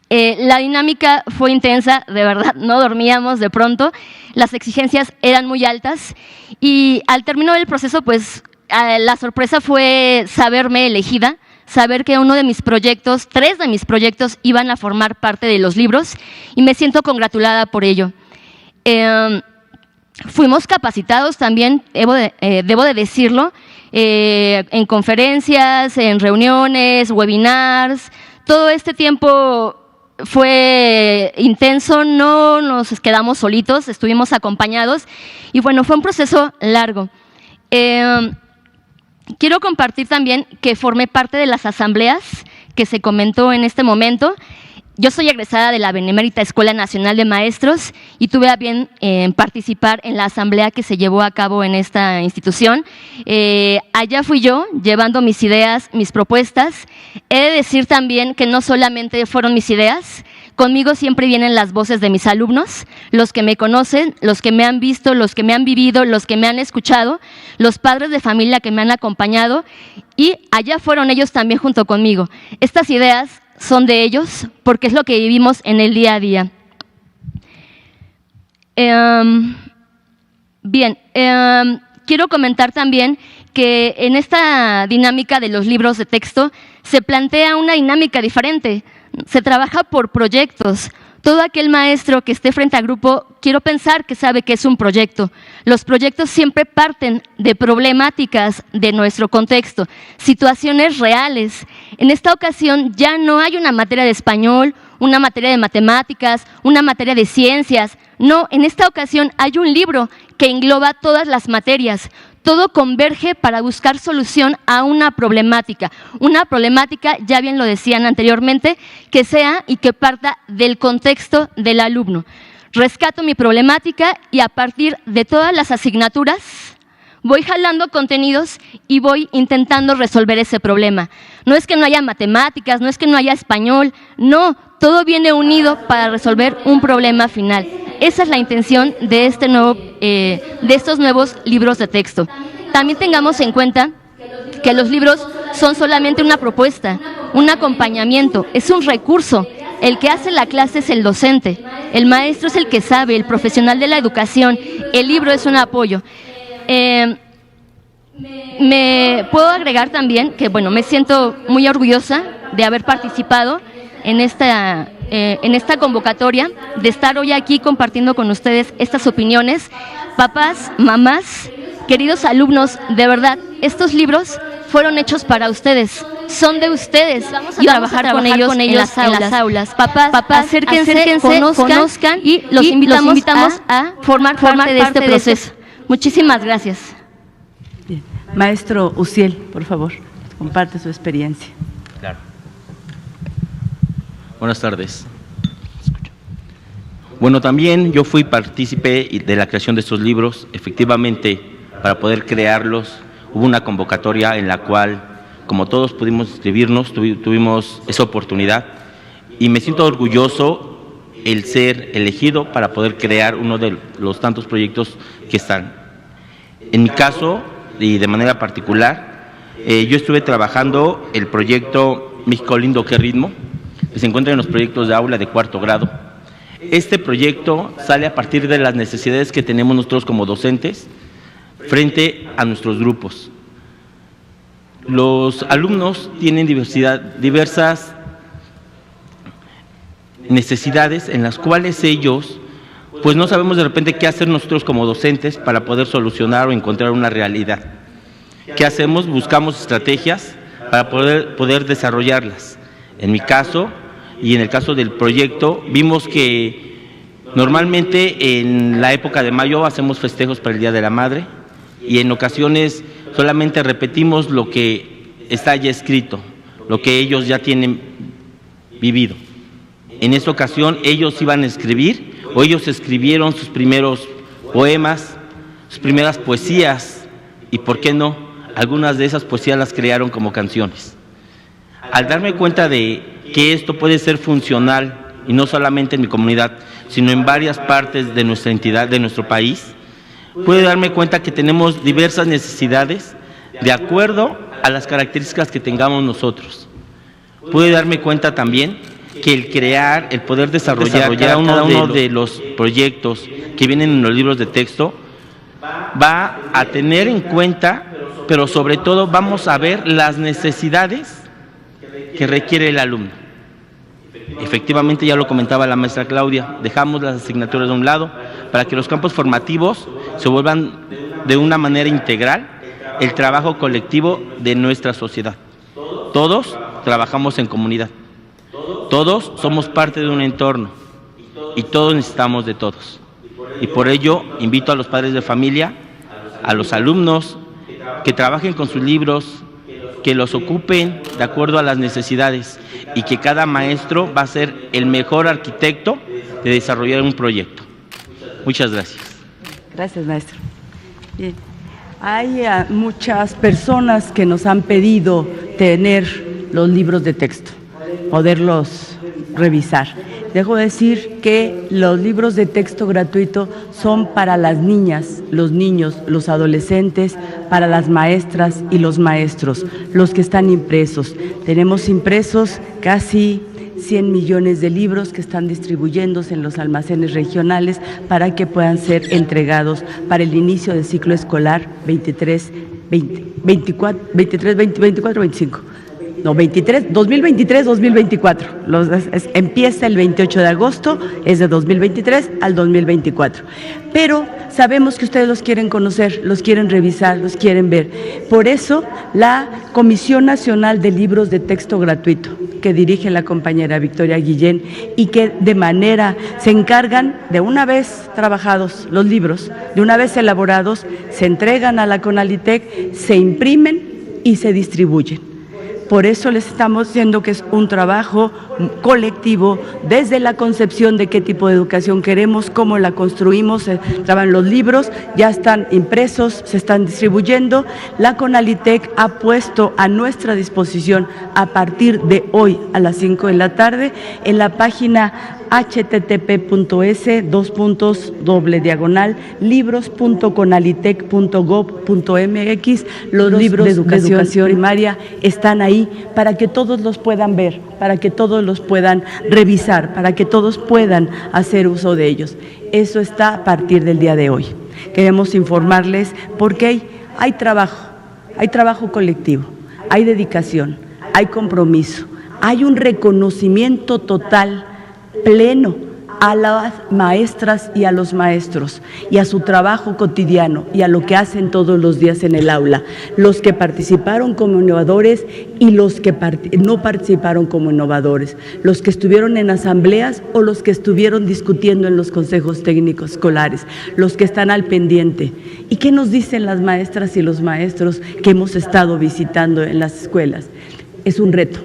La dinámica fue intensa, de verdad, no dormíamos de pronto, las exigencias eran muy altas y al término del proceso, pues la sorpresa fue saberme elegida, saber que uno de mis proyectos, 3 de mis proyectos iban a formar parte de los libros y me siento congratulada por ello. Fuimos capacitados también, debo de decirlo, en conferencias, en reuniones, webinars, todo este tiempo fue intenso, no nos quedamos solitos, estuvimos acompañados y bueno, fue un proceso largo. Quiero compartir también que formé parte de las asambleas que se comentó en este momento. Yo soy egresada de la Benemérita Escuela Nacional de Maestros y tuve a bien participar en la asamblea que se llevó a cabo en esta institución. Allá fui yo llevando mis ideas, mis propuestas. He de decir también que no solamente fueron mis ideas, conmigo siempre vienen las voces de mis alumnos, los que me conocen, los que me han visto, los que me han vivido, los que me han escuchado, los padres de familia que me han acompañado y allá fueron ellos también junto conmigo. Estas ideas son de ellos porque es lo que vivimos en el día a día. Quiero comentar también que en esta dinámica de los libros de texto se plantea una dinámica diferente. Se trabaja por proyectos. Todo aquel maestro que esté frente a grupo, quiero pensar que sabe que es un proyecto. Los proyectos siempre parten de problemáticas de nuestro contexto, situaciones reales. En esta ocasión ya no hay una materia de español, una materia de matemáticas, una materia de ciencias. No, en esta ocasión hay un libro que engloba todas las materias. Todo converge para buscar solución a una problemática, ya bien lo decían anteriormente, que sea y que parta del contexto del alumno. Rescato mi problemática y a partir de todas las asignaturas voy jalando contenidos y voy intentando resolver ese problema. No es que no haya matemáticas, no es que no haya español, no, todo viene unido para resolver un problema final. Esa es la intención de estos nuevos libros de texto. También tengamos en cuenta que los libros son solamente una propuesta, un acompañamiento, es un recurso. El que hace la clase es el docente, el maestro es el que sabe, el profesional de la educación, el libro es un apoyo. Me puedo agregar también que, bueno, me siento muy orgullosa de haber participado en esta convocatoria, de estar hoy aquí compartiendo con ustedes estas opiniones. Papás, mamás, queridos alumnos, de verdad, estos libros fueron hechos para ustedes, son de ustedes y vamos a trabajar con ellos en las aulas. Papás, acérquense, conozcan y los invitamos a formar parte de este proceso. Muchísimas gracias. Bien. Maestro Uciel, por favor, comparte su experiencia. Claro. Buenas tardes. Bueno, también yo fui partícipe de la creación de estos libros. Efectivamente, para poder crearlos, hubo una convocatoria en la cual, como todos pudimos inscribirnos, tuvimos esa oportunidad y me siento orgulloso el ser elegido para poder crear uno de los tantos proyectos que están. En mi caso, y de manera particular, yo estuve trabajando el proyecto México Lindo, ¿Qué Ritmo?, que se encuentra en los proyectos de aula de 4º grado. Este proyecto sale a partir de las necesidades que tenemos nosotros como docentes frente a nuestros grupos. Los alumnos tienen diversas necesidades en las cuales ellos, pues no sabemos de repente qué hacer nosotros como docentes para poder solucionar o encontrar una realidad. ¿Qué hacemos? Buscamos estrategias para poder desarrollarlas. En mi caso, y en el caso del proyecto, vimos que normalmente en la época de mayo hacemos festejos para el Día de la Madre y en ocasiones solamente repetimos lo que está ya escrito, lo que ellos ya tienen vivido. En esta ocasión ellos iban a escribir, o ellos escribieron sus primeros poemas, sus primeras poesías, y por qué no, algunas de esas poesías las crearon como canciones. Al darme cuenta de que esto puede ser funcional, y no solamente en mi comunidad, sino en varias partes de nuestra entidad, de nuestro país, pude darme cuenta que tenemos diversas necesidades de acuerdo a las características que tengamos nosotros. Pude darme cuenta también que el crear, el poder desarrollar cada uno de los proyectos que vienen en los libros de texto va a tener en cuenta, pero sobre todo vamos a ver las necesidades que requiere el alumno. Efectivamente, ya lo comentaba la maestra Claudia, dejamos las asignaturas de un lado para que los campos formativos se vuelvan de una manera integral el trabajo colectivo de nuestra sociedad. Todos trabajamos en comunidad. Todos somos parte de un entorno y todos necesitamos de todos. Y por ello invito a los padres de familia, a los alumnos, que trabajen con sus libros, que los ocupen de acuerdo a las necesidades y que cada maestro va a ser el mejor arquitecto de desarrollar un proyecto. Muchas gracias. Gracias, maestro. Bien. Hay muchas personas que nos han pedido tener los libros de texto, poderlos revisar. Dejo decir que los libros de texto gratuito son para las niñas, los niños, los adolescentes, para las maestras y los maestros, los que están impresos. Tenemos impresos casi 100 millones de libros que están distribuyéndose en los almacenes regionales para que puedan ser entregados para el inicio del ciclo escolar 2024-25. No, 2023-2024. Empieza el 28 de agosto, es de 2023 al 2024. Pero sabemos que ustedes los quieren conocer, los quieren revisar, los quieren ver. Por eso, la Comisión Nacional de Libros de Texto Gratuito, que dirige la compañera Victoria Guillén, y que de manera se encargan de una vez trabajados los libros, de una vez elaborados, se entregan a la CONALITEC, se imprimen y se distribuyen. Por eso les estamos diciendo que es un trabajo colectivo desde la concepción de qué tipo de educación queremos, cómo la construimos. Trabajan los libros, ya están impresos, se están distribuyendo. La CONALITEC ha puesto a nuestra disposición a partir de hoy a las 5 de la tarde en la página http://libros.conalitec.gov.mx. Los libros de educación primaria están ahí para que todos los puedan ver, para que todos los puedan revisar, para que todos puedan hacer uso de ellos. Eso está a partir del día de hoy. Queremos informarles porque hay trabajo colectivo, hay dedicación, hay compromiso, hay un reconocimiento total, pleno, a las maestras y a los maestros y a su trabajo cotidiano y a lo que hacen todos los días en el aula, los que participaron como innovadores y los que no participaron como innovadores, los que estuvieron en asambleas o los que estuvieron discutiendo en los consejos técnicos escolares, los que están al pendiente. ¿Y qué nos dicen las maestras y los maestros que hemos estado visitando en las escuelas? Es un reto,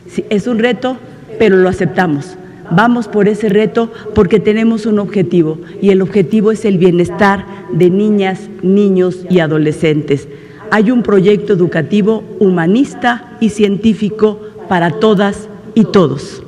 sí, es un reto, pero lo aceptamos. Vamos por ese reto porque tenemos un objetivo y el objetivo es el bienestar de niñas, niños y adolescentes. hay un proyecto educativo humanista y científico para todas y todos.